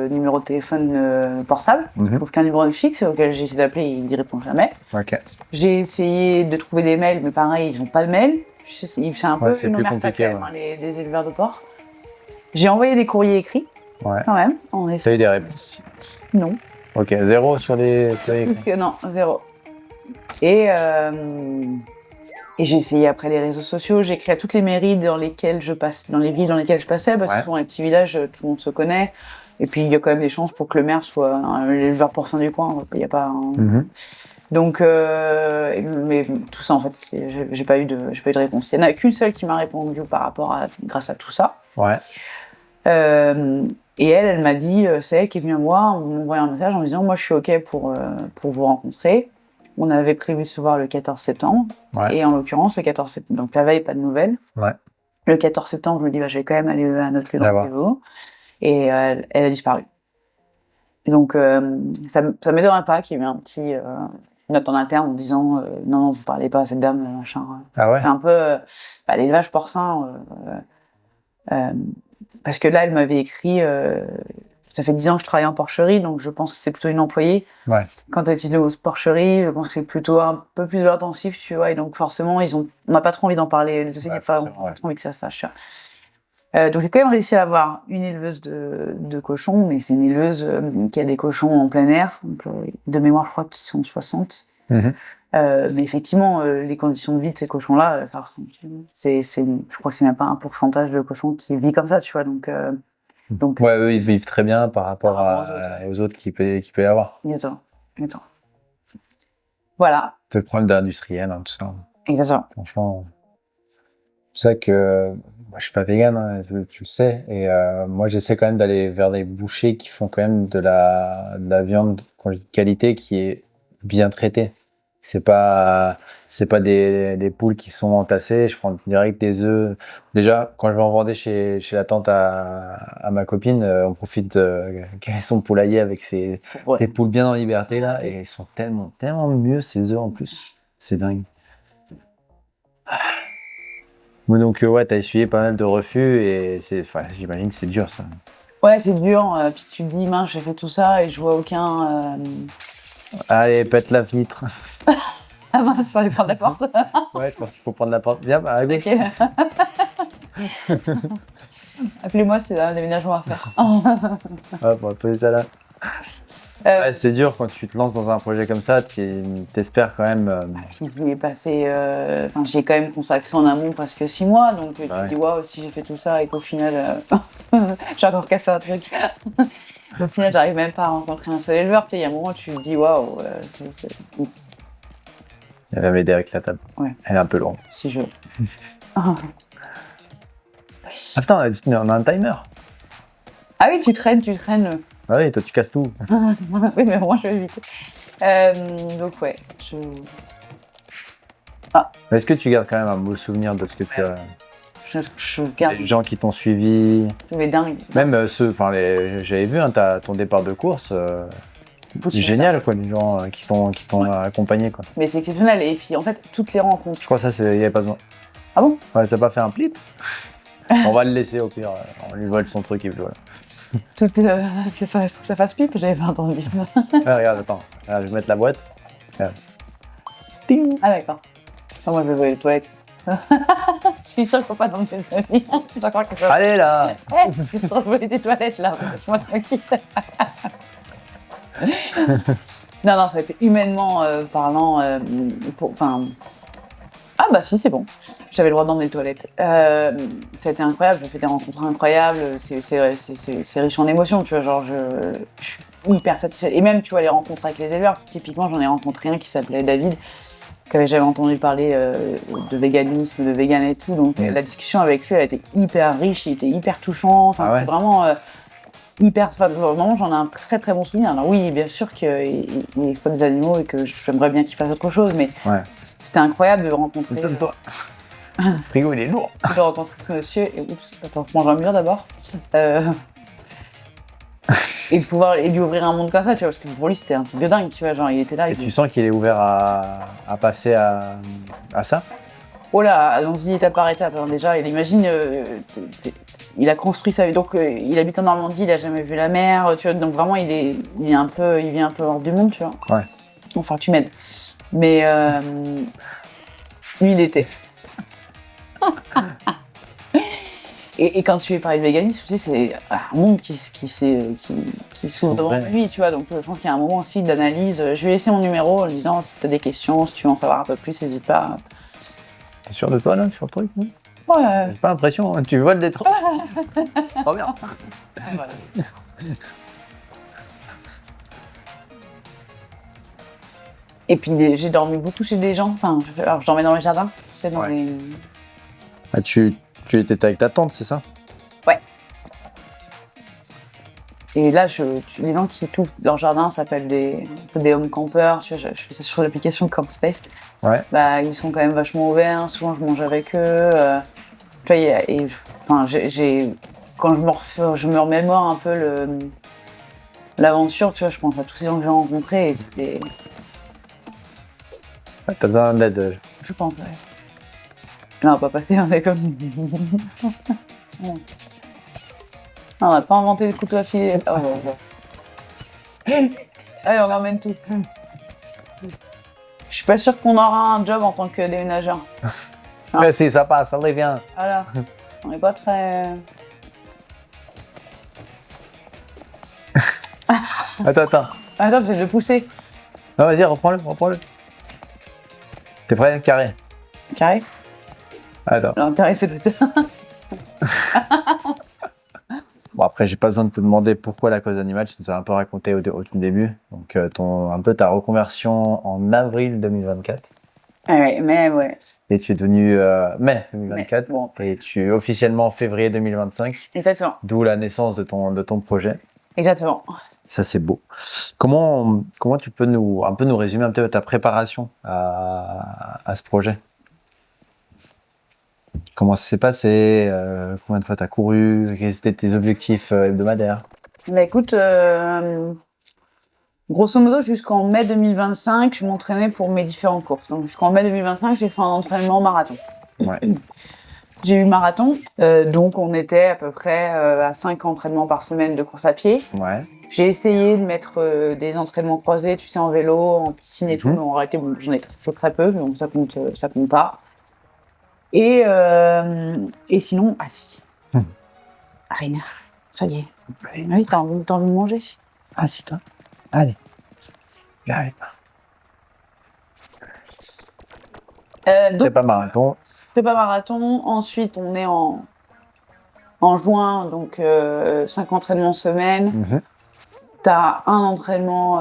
numéro de téléphone portable, tu trouves qu'un numéro de fixe auquel j'ai essayé d'appeler, ils n'y répondent jamais. Ok. J'ai essayé de trouver des mails, mais pareil, ils n'ont pas de mail. C'est un peu c'est une plus omerta compliqué, quand même, les éleveurs de porc. J'ai envoyé des courriers écrits, quand même. T'as eu des réponses? Non. Ok, 0 sur les Non, 0. Et j'ai essayé après les réseaux sociaux, j'ai écrit à toutes les mairies dans lesquelles je passe, dans les villes dans lesquelles je passais, parce que dans les petits villages, tout le monde se connaît. Et puis il y a quand même des chances pour que le maire soit l'éleveur porcin du coin. Il y a pas. Donc, mais tout ça en fait, j'ai pas eu de réponse. Il y en a qu'une seule qui m'a répondu grâce à tout ça. Ouais. Et elle m'a dit, c'est elle qui est venue à moi, en m'envoyant un message en me disant, moi, je suis OK pour vous rencontrer. On avait prévu de se voir le 14 septembre. Ouais. Et en l'occurrence, le 14 septembre, donc la veille, pas de nouvelles. Ouais. Le 14 septembre, je me dis, je vais quand même aller à notre lieu de rendez-vous. Et elle a disparu. Donc, ça m'étonnerait pas qu'il y ait eu un petit note en interne en disant non, vous parlez pas à cette dame, machin. Ah ouais. C'est un peu l'élevage porcin. Parce que là, elle m'avait écrit. Ça fait 10 ans que je travaille en porcherie, donc je pense que c'était plutôt une employée. Ouais. Quand elle utilise le mot porcherie, je pense que c'est plutôt un peu plus de l'intensif, tu vois. Et donc, forcément, on n'a pas trop envie d'en parler. Je sais qu'il n'y a pas trop envie que ça se sache, tu vois. Donc j'ai quand même réussi à avoir une éleveuse de cochons, mais c'est une éleveuse qui a des cochons en plein air, donc de mémoire je crois qu'ils sont 60. Mais effectivement, les conditions de vie de ces cochons-là, ça ressemble. Je crois que c'est même pas un pourcentage de cochons qui vit comme ça, tu vois. Donc ouais, eux ils vivent très bien par rapport aux autres qu'il peut y avoir. Exactement. Voilà. C'est le problème d'industriel, hein, tout ça. Exactement. Franchement, c'est ça que moi, je suis pas vegan, hein, tu le sais, et moi j'essaie quand même d'aller vers des bouchers qui font quand même de la viande quand je dis de qualité qui est bien traitée. C'est pas des poules qui sont entassées. Je prends direct des œufs. Déjà quand je vais en Vendée chez la tante à ma copine, on profite qu'elle ait son poulailler avec des poules bien en liberté là, et ils sont tellement mieux ces œufs en plus. C'est dingue. Donc ouais, t'as essuyé pas mal de refus et j'imagine que c'est dur ça. Ouais, c'est dur. Puis tu te dis, mince, j'ai fait tout ça et je vois aucun. Allez, pète la vitre. Ah mince, il faut aller prendre la porte. Ouais, je pense qu'il faut prendre la porte. Viens, à gauche. Okay. Appelez-moi, c'est un déménagement à faire. Hop, on va poser ça là. Ouais, c'est dur quand tu te lances dans un projet comme ça, t'espères quand même. J'ai quand même consacré en amont presque 6 mois, donc tu te dis waouh, si j'ai fait tout ça et qu'au final, j'ai encore cassé un truc. Au final, j'arrive même pas à rencontrer un seul éleveur. Il y a un moment où tu te dis waouh. Elle va m'aider avec la table. Ouais. Elle est un peu longue. Si je. Attends, on a un timer. Ah oui, tu traînes. Ah oui, toi tu casses tout. Oui, mais moi je vais vite. Donc ouais, Est-ce que tu gardes quand même un beau souvenir de ce que tu as? Je garde. Les gens qui t'ont suivi. Mais dingue. Même j'avais vu ton départ de course. C'est génial quoi, les gens qui t'ont accompagné quoi. Mais c'est exceptionnel et puis en fait toutes les rencontres. Je crois que ça il y avait pas besoin. Ah bon? Ouais, ça n'a pas fait un plip. On va le laisser au pire, on lui vole son truc et puis voilà. Faut que ça fasse pipe, j'avais pas entendu. Ah, regarde, attends, je vais mettre la boîte. Regarde. Ting. Ah d'accord. Ah, moi je vais voler les toilettes. Je suis sûre qu'il faut pas dans mes amis. Allez là. Je suis en train de voler des toilettes là, laisse-moi tranquille. Non, ça a été humainement parlant. Ah bah si, c'est bon. J'avais le droit d'emmener les toilettes. Ça a été incroyable, j'ai fait des rencontres incroyables, c'est riche en émotions, tu vois, genre je suis hyper satisfaite. Et même, tu vois, les rencontres avec les éleveurs, typiquement, j'en ai rencontré un qui s'appelait David, qui avait jamais entendu parler de véganisme, de vegan et tout, donc la discussion avec lui, elle était hyper riche, il était hyper touchant, enfin, c'était vraiment vraiment, j'en ai un très très bon souvenir. Alors oui, bien sûr qu'il faut des animaux et que j'aimerais bien qu'il fasse autre chose, mais c'était incroyable de rencontrer... Le frigo, il est lourd. De rencontrer ce monsieur et attends, je mange un mur d'abord. Et de pouvoir lui ouvrir un monde comme ça, tu vois, parce que pour lui c'était un truc de dingue, tu vois, genre il était là. Et tu sens qu'il est ouvert à passer à ça? Oh là, allons-y étape par étape. Alors déjà, imagine, il a construit sa vie, donc il habite en Normandie, il a jamais vu la mer, tu vois, donc vraiment il vit un peu hors du monde, tu vois. Ouais. Enfin, tu m'aides. Mais lui, il était. Et quand tu lui parles de véganisme, tu sais, c'est un monde qui s'ouvre devant lui, tu vois. Donc je pense qu'il y a un moment aussi d'analyse. Je lui ai laissé mon numéro en lui disant si tu as des questions, si tu veux en savoir un peu plus, n'hésite pas. T'es sûr de toi là, sur le truc? Ouais. J'ai pas l'impression, tu voles des trucs. Oh bien. Et puis j'ai dormi beaucoup chez des gens. Enfin, alors je dormais dans les jardins, tu sais, dans les. Ah, tu étais avec ta tante, c'est ça? Ouais. Et là, les gens qui touffent leur jardin s'appellent des home campers. Tu vois, je fais ça sur l'application Campspace. Ouais. Bah, ils sont quand même vachement ouverts. Souvent, je mange avec eux. Tu vois, quand je me remémore un peu l'aventure, tu vois, je pense à tous ces gens que j'ai rencontrés et c'était. Ouais, t'as besoin d'aide. Je pense, ouais. Là, on va pas passer, on est comme. Non, on n'a pas inventé le couteau à filet. Oh, allez, on ramène tout. Je suis pas sûre qu'on aura un job en tant que déménageur. Mais si, ça passe, allez, viens. Voilà. On n'est pas très. Attends. Attends, j'essaie de le pousser. Non, vas-y, reprends-le. T'es prêt? Carré. Carré? Attends. Non, carré, c'est le. Bon, après, j'ai pas besoin de te demander pourquoi la cause animale. Tu nous as un peu raconté au tout début. Donc, un peu ta reconversion en avril 2024. Ouais, mais ouais. Et tu es devenu mai 2024. Mais, bon. Et tu es officiellement en février 2025. Exactement. D'où la naissance de ton projet. Exactement. Ça, c'est beau. Comment tu peux nous résumer un peu ta préparation à ce projet? Comment ça s'est passé? Combien de fois tu as couru? Quels étaient tes objectifs hebdomadaires? Bah écoute, grosso modo, jusqu'en mai 2025, je m'entraînais pour mes différentes courses. Donc jusqu'en mai 2025, j'ai fait un entraînement marathon. Ouais. J'ai eu le marathon, donc on était à peu près à 5 entraînements par semaine de course à pied. Ouais. J'ai essayé de mettre des entraînements croisés, tu sais, en vélo, en piscine et tout, mais en réalité, bon, j'en ai fait très peu, donc ça compte pas. Et sinon, si. Arina, ça y est. Oui, t'as envie de manger? Assis-toi. Allez. Viens avec moi. Donc, C'est pas marathon. c'est pas marathon. Ensuite, on est en juin, donc 5 entraînements semaine. Mhm. T'as un entraînement.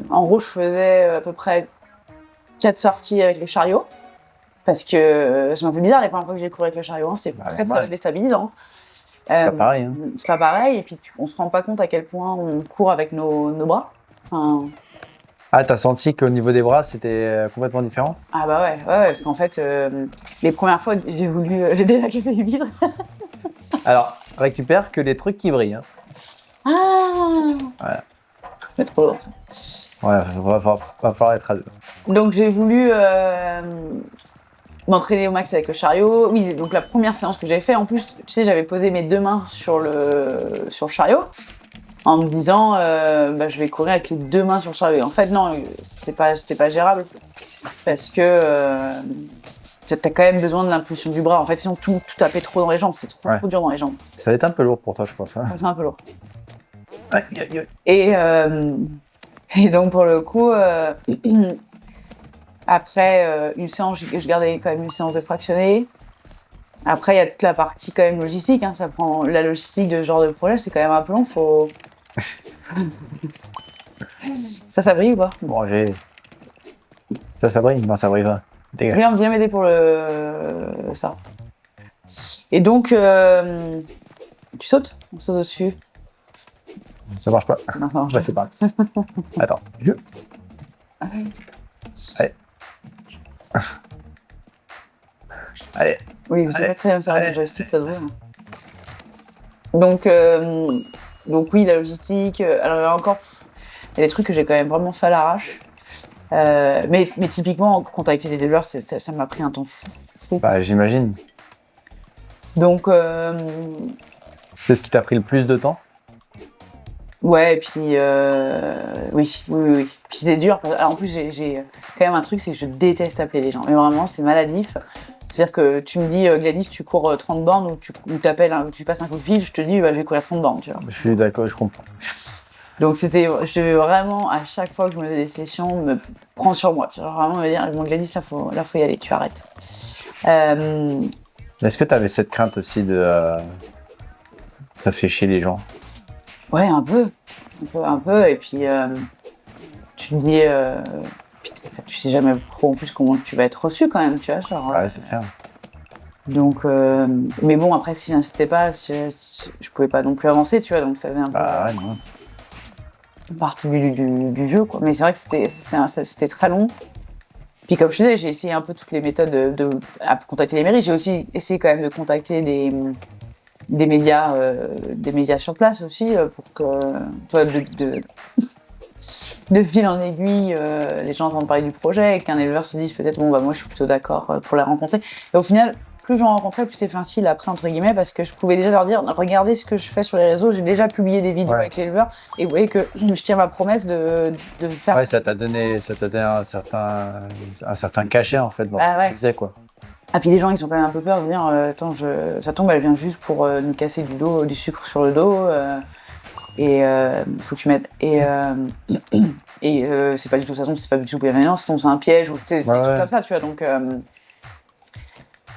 En gros, je faisais à peu près 4 sorties avec les chariots. Parce que ça m'a fait bizarre les premières fois que j'ai couru avec le chariot. Hein, c'est très déstabilisant. C'est pas pareil. Hein. C'est pas pareil. Et puis, on se rend pas compte à quel point on court avec nos bras. Enfin, Ah, t'as senti qu'au niveau des bras, c'était complètement différent? ah bah ouais, parce qu'en fait, les premières fois, j'ai déjà cassé les vitres. Alors, récupère que les trucs qui brillent. Hein. Ah Ouais. C'est trop lourd. Ouais, va falloir être à deux. Donc j'ai voulu m'entraîner au max avec le chariot. Oui, donc la première séance que j'ai fait, en plus, tu sais, j'avais posé mes 2 mains sur le chariot en me disant, je vais courir avec les 2 mains sur le chariot. En fait, non, c'était pas gérable parce que t'as quand même besoin de l'impulsion du bras. En fait, sinon tout tapait trop dans les jambes, c'est trop dur dans les jambes. Ça va être un peu lourd pour toi, je pense. Hein. C'est un peu lourd. Ouais. Et donc pour le coup, après une séance, je gardais quand même une séance de fractionné. Après, il y a toute la partie quand même logistique. Hein, ça prend la logistique de ce genre de projet, c'est quand même un peu long. Faut ça brille ou pas? Bon, ça brille? Non, ça brille pas. Viens m'aider pour ça. Et donc, tu sautes? On saute dessus. Ça marche pas. Non, ça marche pas. C'est pas. Attends. Allez. Oui, c'est pas très bien, ça joystick, ça devrait. Donc oui, la logistique. Alors il y a des trucs que j'ai quand même vraiment fait à l'arrache. Mais typiquement, contacter les éleveurs, ça m'a pris un temps fou. Bah, j'imagine. Donc c'est ce qui t'a pris le plus de temps? Ouais, et puis oui. Puis c'était dur. Alors, en plus, j'ai quand même un truc, c'est que je déteste appeler les gens. Mais vraiment, c'est maladif. C'est-à-dire que tu me dis, Gladys, tu cours 30 bornes ou tu t'appelles, tu passes un coup de fil, je te dis, je vais courir 30 bornes, tu vois. Je suis d'accord, je comprends. Donc je devais vraiment, à chaque fois que je me faisais des sessions, me prendre sur moi. Tu vois, vraiment me dire, bon, Gladys, là, faut y aller, tu arrêtes. Est-ce que tu avais cette crainte aussi de... ça fait chier les gens? Ouais, un peu. Et puis, tu te dis... tu sais jamais trop en plus comment tu vas être reçu quand même, tu vois. Genre, ouais, c'est clair. Donc, mais bon, après, si j'insistais pas, si je pouvais pas non plus avancer, tu vois, donc ça faisait un peu partie du jeu, quoi. Mais c'est vrai que c'était très long. Puis comme je te disais, j'ai essayé un peu toutes les méthodes à contacter les mairies. J'ai aussi essayé quand même de contacter des médias sur place aussi, pour que, tu vois, de fil en aiguille, les gens entendent parler du projet et qu'un éleveur se dise peut-être, bon, bah moi je suis plutôt d'accord pour les rencontrer. Et au final, plus j'en rencontrais, plus c'était facile après, entre guillemets, parce que je pouvais déjà leur dire, regardez ce que je fais sur les réseaux, j'ai déjà publié des vidéos avec l'éleveur, et vous voyez que je tiens ma promesse de faire... Ouais, ça t'a donné un certain cachet, en fait, dans ce que tu faisais, quoi. Ah, puis les gens, ils ont quand même un peu peur de dire, attends, ça tombe, elle vient juste pour nous casser du sucre sur le dos, et faut que tu m'aides. Et c'est pas du tout ça, c'est pas du tout bienveillant, c'est un piège, ou des trucs comme ça, tu vois, donc...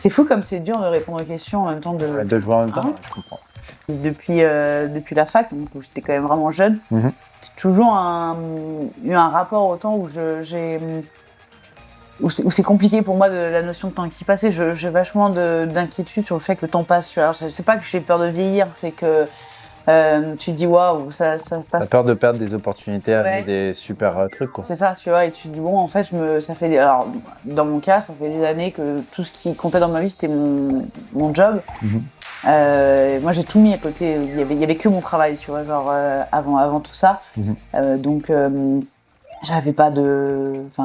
c'est fou comme c'est dur de répondre aux questions en même temps de jouer en même temps, je comprends. Depuis la fac, donc, où j'étais quand même vraiment jeune, j'ai toujours eu un rapport au temps où c'est compliqué pour moi, de la notion de temps qui passait. J'ai vachement d'inquiétude sur le fait que le temps passe. Alors, c'est pas que j'ai peur de vieillir, c'est que tu te dis waouh, ça passe. T'as peur de perdre des opportunités, avec des super trucs, quoi. C'est ça, tu vois, et tu te dis bon, en fait, alors, dans mon cas, ça fait des années que tout ce qui comptait dans ma vie, c'était mon job. Moi, j'ai tout mis à côté. Il y avait que mon travail, tu vois, genre avant tout ça. Donc, j'avais pas déjà,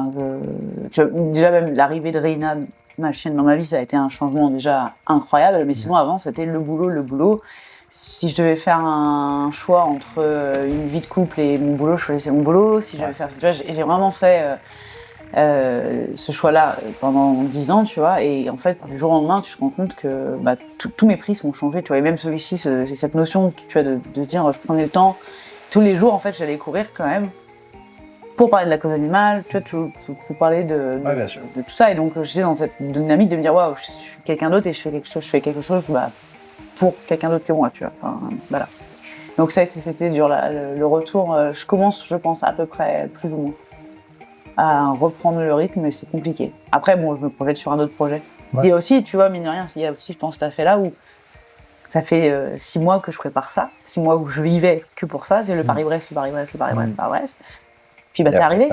même l'arrivée de Reina, ma chienne, dans ma vie, ça a été un changement déjà incroyable. Mais sinon, avant, c'était le boulot. Si je devais faire un choix entre une vie de couple et mon boulot, je choisissais mon boulot. Si je devais faire, tu vois, j'ai vraiment fait ce choix-là pendant 10 ans, tu vois. Et en fait, du jour au lendemain, tu te rends compte que tous mes prix sont changés, tu vois. Et même celui-ci, c'est cette notion, tu vois, de dire, je prenais le temps. Tous les jours, en fait, j'allais courir quand même pour parler de la cause animale, tu vois, pour parler de tout ça. Et donc, j'étais dans cette dynamique de me dire, waouh, je suis quelqu'un d'autre et je fais quelque chose, pour quelqu'un d'autre que moi, tu vois. Enfin, voilà. Donc c'était dur, le retour. Je commence, je pense, à peu près, plus ou moins, à reprendre le rythme, mais c'est compliqué. Après, bon, je me projette sur un autre projet. Et aussi, tu vois, mine de rien, il y a aussi, je pense, cet affaire-là où ça fait 6 mois que je prépare ça, 6 mois où je vivais que pour ça, c'est le Paris-Brest. Puis t'es arrivé.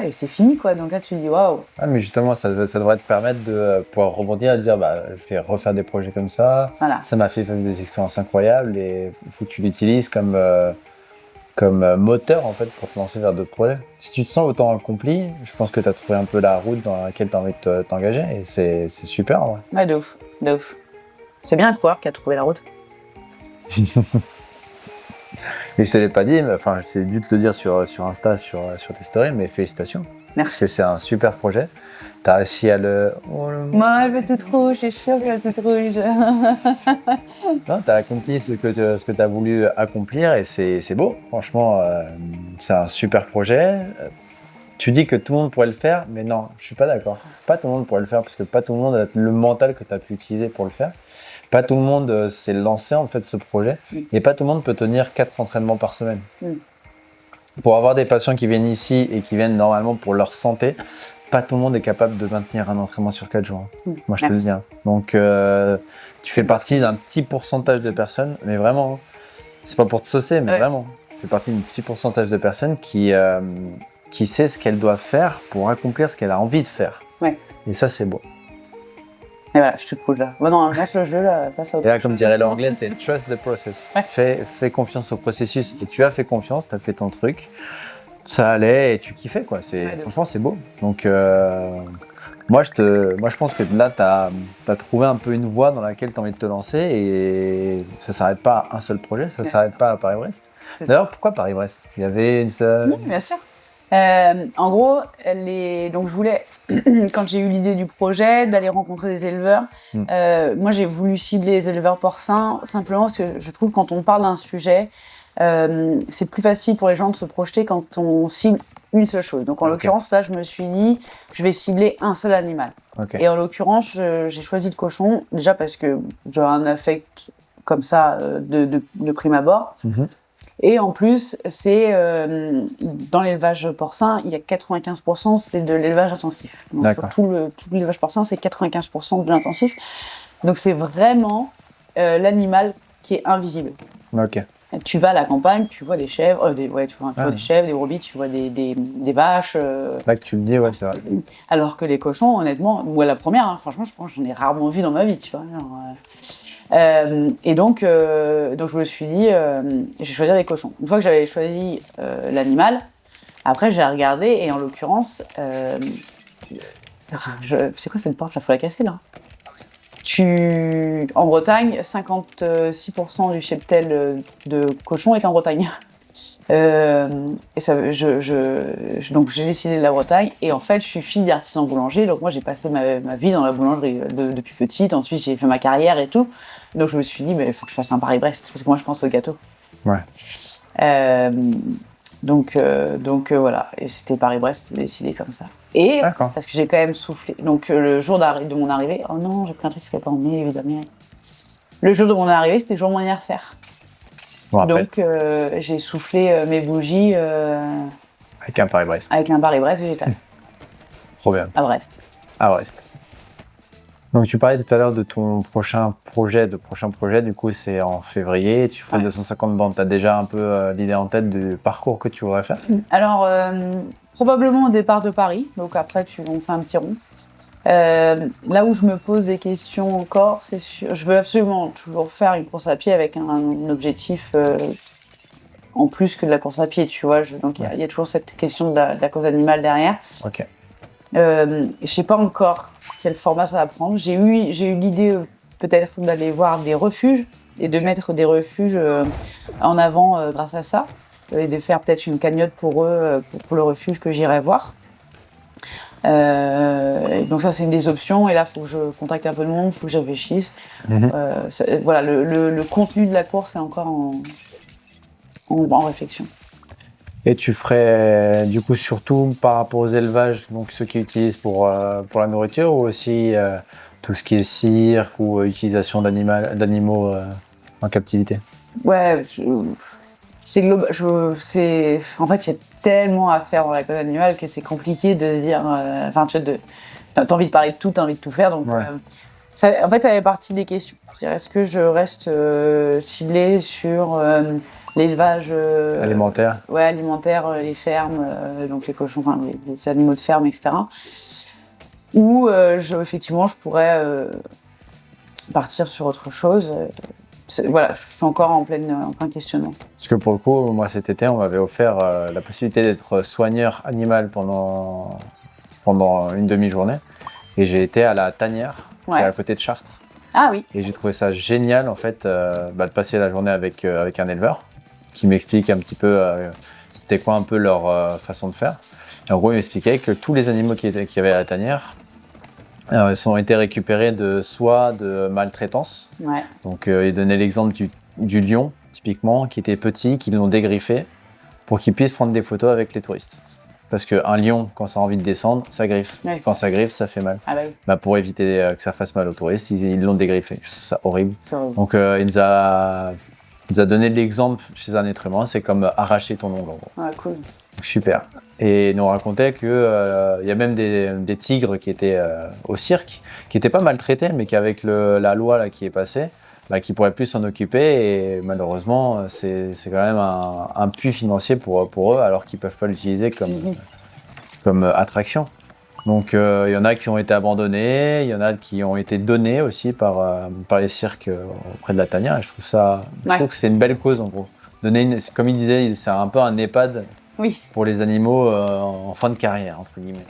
Et c'est fini, quoi. Donc là, tu te dis waouh. Ah, mais justement, ça devrait te permettre de pouvoir rebondir et de dire, je vais refaire des projets comme ça. Voilà. Ça m'a fait des expériences incroyables et il faut que tu l'utilises comme moteur, en fait, pour te lancer vers d'autres projets. Si tu te sens autant accompli, je pense que tu as trouvé un peu la route dans laquelle tu as envie de t'engager et c'est super, en vrai. Ouais, de ouf. C'est bien un coureur qui a trouvé la route. Et je te l'ai pas dit, mais enfin, j'ai dû te le dire sur Insta, sur tes stories, mais félicitations. Merci. Parce que c'est un super projet. T'as réussi à le... Moi, elle veut toute rouge, je suis sûre qu'elle veut toute rouge. Non, t'as accompli ce que t'as voulu accomplir et c'est beau. Franchement, c'est un super projet. Tu dis que tout le monde pourrait le faire, mais non, je suis pas d'accord. Pas tout le monde pourrait le faire parce que pas tout le monde a le mental que tu as pu utiliser pour le faire. Pas tout le monde s'est lancé en fait ce projet et pas tout le monde peut tenir 4 entraînements par semaine. Pour avoir des patients qui viennent ici et qui viennent normalement pour leur santé, pas tout le monde est capable de maintenir un entraînement sur 4 jours. Moi je te le dis. Donc tu fais partie d'un petit pourcentage de personnes, mais vraiment, c'est pas pour te saucer, mais vraiment, tu fais partie d'un petit pourcentage de personnes qui sait ce qu'elle doit faire pour accomplir ce qu'elle a envie de faire. Et ça c'est beau. Et voilà, je te cool là. Bon, non, lâche le jeu, là, passe à autre chose. Et là, comme dirait l'anglais, c'est trust the process. Fais confiance au processus. Et tu as fait confiance, tu as fait ton truc. Ça allait et tu kiffais, quoi. Franchement, c'est beau. Donc, moi, je pense que là, tu as trouvé un peu une voie dans laquelle tu as envie de te lancer. Et ça ne s'arrête pas à un seul projet, ça ne s'arrête pas à Paris-Brest. D'ailleurs, pourquoi Paris-Brest ? Il y avait une seule... Oui, bien sûr. En gros, donc je voulais, quand j'ai eu l'idée du projet, d'aller rencontrer des éleveurs. Moi, j'ai voulu cibler les éleveurs porcins simplement parce que je trouve que quand on parle d'un sujet, c'est plus facile pour les gens de se projeter quand on cible une seule chose. Donc en l'occurrence, là, je me suis dit, je vais cibler un seul animal. Et en l'occurrence, j'ai choisi le cochon, déjà parce que j'ai un affect comme ça de prime abord. Et en plus, c'est dans l'élevage porcin, il y a 95%, c'est de l'élevage intensif. Donc sur tout l'élevage porcin, c'est 95% de l'intensif. Donc c'est vraiment l'animal qui est invisible. Ok. Tu vas à la campagne, tu vois des chèvres, tu vois des chèvres, des brebis, tu vois des vaches. Là que tu le dis, ouais, c'est vrai. Alors que les cochons, honnêtement, moi la première, franchement, je pense que j'en ai rarement vu dans ma vie, tu vois. Et donc, je me suis dit, je vais choisir les cochons. Une fois que j'avais choisi l'animal, après j'ai regardé et en l'occurrence, c'est quoi cette porte là, faut la casser là. En Bretagne, 56% du cheptel de cochons est en Bretagne. Et ça, donc j'ai décidé de la Bretagne et en fait je suis fille d'artisan boulanger, donc moi j'ai passé ma vie dans la boulangerie depuis petite, ensuite j'ai fait ma carrière et tout, donc je me suis dit il faut que je fasse un Paris-Brest parce que moi je pense au gâteau. Ouais. Donc voilà, et c'était Paris-Brest, c'était décidé comme ça. Et parce que j'ai quand même soufflé, donc le jour de mon arrivée, oh non j'ai pris un truc qui ne fallait pas emmener évidemment. Le jour de mon arrivée c'était le jour de mon anniversaire. Donc j'ai soufflé mes bougies avec un Paris-Brest. Avec un Paris-Brest végétal. Trop bien. À Brest. À Brest. Donc tu parlais tout à l'heure de ton prochain projet, du coup c'est en février, tu ferais 250 bandes. Tu as déjà un peu l'idée en tête du parcours que tu voudrais faire? Alors probablement au départ de Paris, donc après on fait un petit rond. Là où je me pose des questions encore, c'est sûr, je veux absolument toujours faire une course à pied avec un objectif en plus que de la course à pied, tu vois. Donc il y a toujours cette question de la cause animale derrière. Ok. Je sais pas encore quel format ça va prendre. J'ai eu l'idée peut-être d'aller voir des refuges et de mettre des refuges en avant grâce à ça et de faire peut-être une cagnotte pour eux, pour le refuge que j'irai voir. Donc ça c'est une des options et là il faut que je contacte un peu de monde, il faut que je réfléchisse. Voilà, le contenu de la course est encore en réflexion. Et tu ferais du coup surtout par rapport aux élevages, donc ceux qui utilisent pour la nourriture ou aussi tout ce qui est cirque ou utilisation d'animaux en captivité? Ouais, c'est global. En fait, il y a tellement à faire dans la cause animale que c'est compliqué de dire. T'as envie de parler de tout, t'as envie de tout faire. Donc, en fait, ça fait partie des questions. Est-ce que je reste ciblée sur l'élevage alimentaire? Ouais, alimentaire, les fermes, donc les cochons, les animaux de ferme, etc. Ou effectivement, je pourrais partir sur autre chose. Voilà, je suis encore en plein questionnement. Parce que pour le coup, moi cet été, on m'avait offert la possibilité d'être soigneur animal pendant une demi-journée. Et j'ai été à la tanière, qui est à côté de Chartres. Ah oui. Et j'ai trouvé ça génial en fait de passer la journée avec un éleveur qui m'explique un petit peu c'était quoi un peu leur façon de faire. Et en gros, il m'expliquait que tous les animaux qu'il y avait à la tanière ont été récupérés soit de maltraitance. Ouais. Donc il donnait l'exemple du lion, typiquement, qui était petit, qu'ils l'ont dégriffé pour qu'il puisse prendre des photos avec les touristes. Parce qu'un lion, quand ça a envie de descendre, ça griffe. Ouais. Quand ça griffe, ça fait mal. Ah oui. Pour éviter que ça fasse mal aux touristes, ils l'ont dégriffé. Je trouve ça horrible. Donc il nous a donné l'exemple chez un être humain, c'est comme arracher ton ongle en gros. Ah cool. Donc, super. Et il nous racontait qu'il y a même des tigres qui étaient au cirque, qui n'étaient pas maltraités, mais qu'avec la loi là, qui est passée, qui ne pourraient plus s'en occuper. Et malheureusement, c'est quand même un puits financier pour eux, alors qu'ils ne peuvent pas l'utiliser comme attraction. Donc il y en a qui ont été abandonnés, il y en a qui ont été donnés aussi par les cirques auprès de la tanière. Et je trouve que c'est une belle cause en gros. Comme il disait, c'est un peu un EHPAD. Oui. Pour les animaux en fin de carrière, entre guillemets.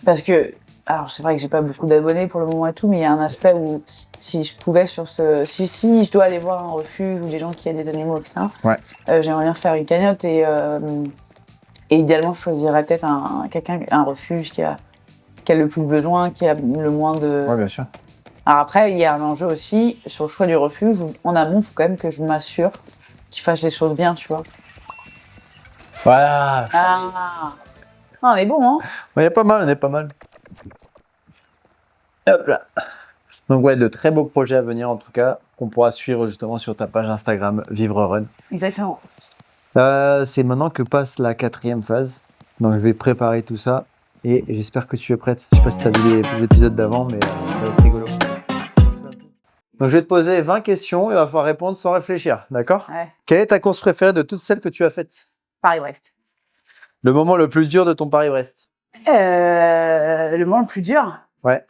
Parce que, alors c'est vrai que j'ai pas beaucoup d'abonnés pour le moment et tout, mais il y a un aspect où si je pouvais si je dois aller voir un refuge ou des gens qui aident des animaux, etc., j'aimerais bien faire une cagnotte et idéalement je choisirais peut-être un refuge qui a le plus besoin, qui a le moins de... Oui, bien sûr. Alors après, il y a un enjeu aussi sur le choix du refuge où en amont, il faut quand même que je m'assure qu'ils fassent les choses bien, tu vois. Voilà. Ah, on est bon, hein. On est pas mal, Hop là. Donc ouais, de très beaux projets à venir en tout cas, qu'on pourra suivre justement sur ta page Instagram Vivre Run. Exactement. C'est maintenant que passe la 4e phase. Donc je vais préparer tout ça et j'espère que tu es prête. Je sais pas si tu as vu les épisodes d'avant, mais ça va être rigolo. Donc je vais te poser 20 questions et il va falloir répondre sans réfléchir, d'accord? Ouais. Quelle est ta course préférée de toutes celles que tu as faites? Paris-Brest. Le moment le plus dur de ton Paris-Brest? Le moment le plus dur? Ouais.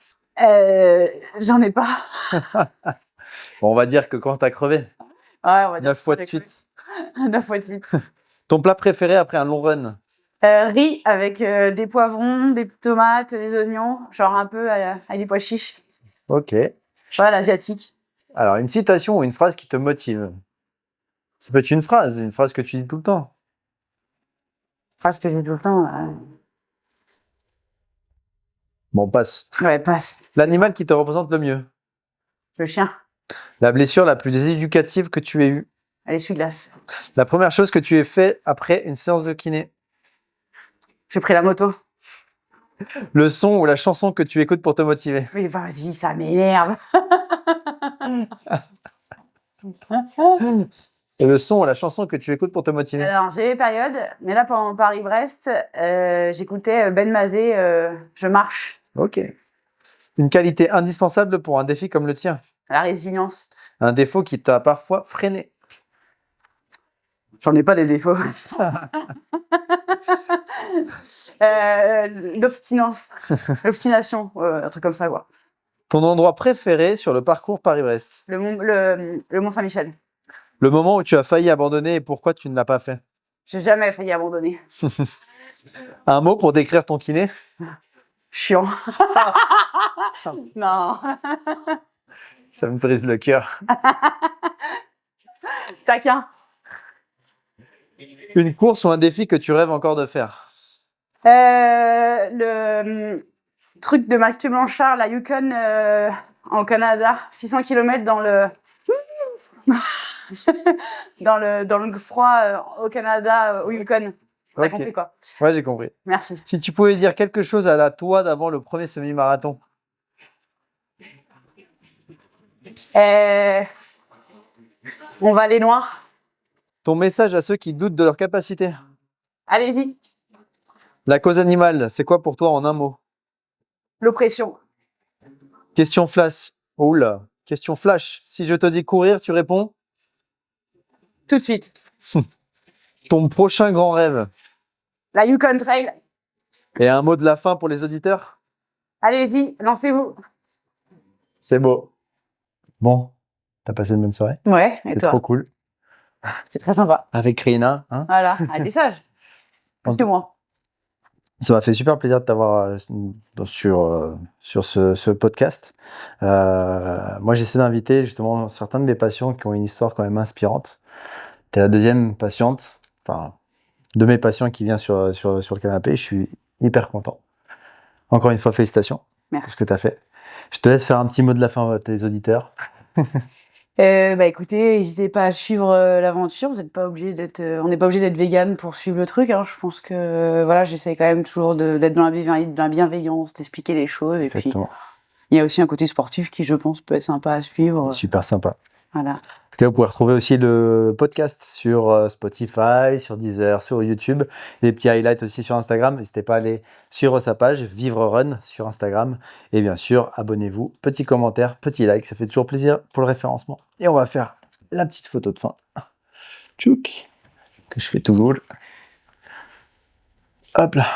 J'en ai pas. Bon, on va dire que quand t'as crevé, Ouais, on va dire 9 fois de suite. 9 fois de suite. Ton plat préféré après un long run? Riz avec des poivrons, des tomates, des oignons, genre un peu avec des pois chiches. Ok. Genre à l'asiatique. Alors, une citation ou une phrase qui te motive? Ça peut être une phrase que tu dis tout le temps. Phrase que j'ai tout le temps. Bon, on passe. Ouais, passe. L'animal qui te représente le mieux? Le chien. La blessure la plus éducative que tu aies eue? Elle essuie-glace. La première chose que tu aies fait après une séance de kiné? J'ai pris la moto. Le son ou la chanson que tu écoutes pour te motiver? Mais vas-y, ça m'énerve. Et le son ou la chanson que tu écoutes pour te motiver? Alors, j'ai des périodes, mais là, pendant Paris-Brest, j'écoutais Ben Mazet, Je marche. Ok. Une qualité indispensable pour un défi comme le tien? La résilience. Un défaut qui t'a parfois freiné? J'en ai pas des défauts. L'obstinence. L'obstination. Un truc comme ça, quoi. Ton endroit préféré sur le parcours Paris-Brest? Le Mont-Saint-Michel. Le moment où tu as failli abandonner et pourquoi tu ne l'as pas fait? J'ai jamais failli abandonner. Un mot pour décrire ton kiné? Chiant. Non. Ça me brise le cœur. Taquin. Une course ou un défi que tu rêves encore de faire? Le truc de Mathieu Blanchard, la Yukon en Canada, 600 km dans le dans le froid au Canada, au Yukon. T'as Ok. compris quoi? Ouais, j'ai compris. Merci. Si tu pouvais dire quelque chose à la toi d'avant le premier semi-marathon? On va aller loin. Ton message à ceux qui doutent de leur capacité? Allez-y. La cause animale, c'est quoi pour toi en un mot? L'oppression. Question flash. Oula. Question flash. Si je te dis courir, tu réponds? Tout de suite. Ton prochain grand rêve? La Yukon Trail. Et un mot de la fin pour les auditeurs? Allez-y, lancez-vous. C'est beau. Bon, t'as passé une bonne soirée? Ouais, et C'est toi? trop cool. C'est très sympa. Avec Rina, hein? Voilà, elle est sage. Plus que moi. Ça m'a fait super plaisir de t'avoir sur ce podcast. Moi, j'essaie d'inviter justement certains de mes patients qui ont une histoire quand même inspirante. Tu es la deuxième patiente, enfin, de mes patients qui vient sur le canapé. Je suis hyper content. Encore une fois, félicitations pour ce que tu as fait. Je te laisse faire un petit mot de la fin à tes auditeurs. Écoutez, n'hésitez pas à suivre l'aventure. Vous n'êtes pas obligé d'être, on n'est pas obligé d'être vegan pour suivre le truc. Hein. Je pense que voilà, j'essaie quand même toujours d'être dans la bienveillance, d'expliquer les choses. Et Exactement. puis, il y a aussi un côté sportif qui, je pense, peut être sympa à suivre. Super sympa. Voilà. En tout cas, vous pouvez retrouver aussi le podcast sur Spotify, sur Deezer, sur YouTube. Des petits highlights aussi sur Instagram. N'hésitez pas à aller suivre sa page Vivre Run sur Instagram. Et bien sûr, abonnez-vous. Petit commentaire, petit like. Ça fait toujours plaisir pour le référencement. Et on va faire la petite photo de fin. Tchouk. Que je fais toujours. Hop là.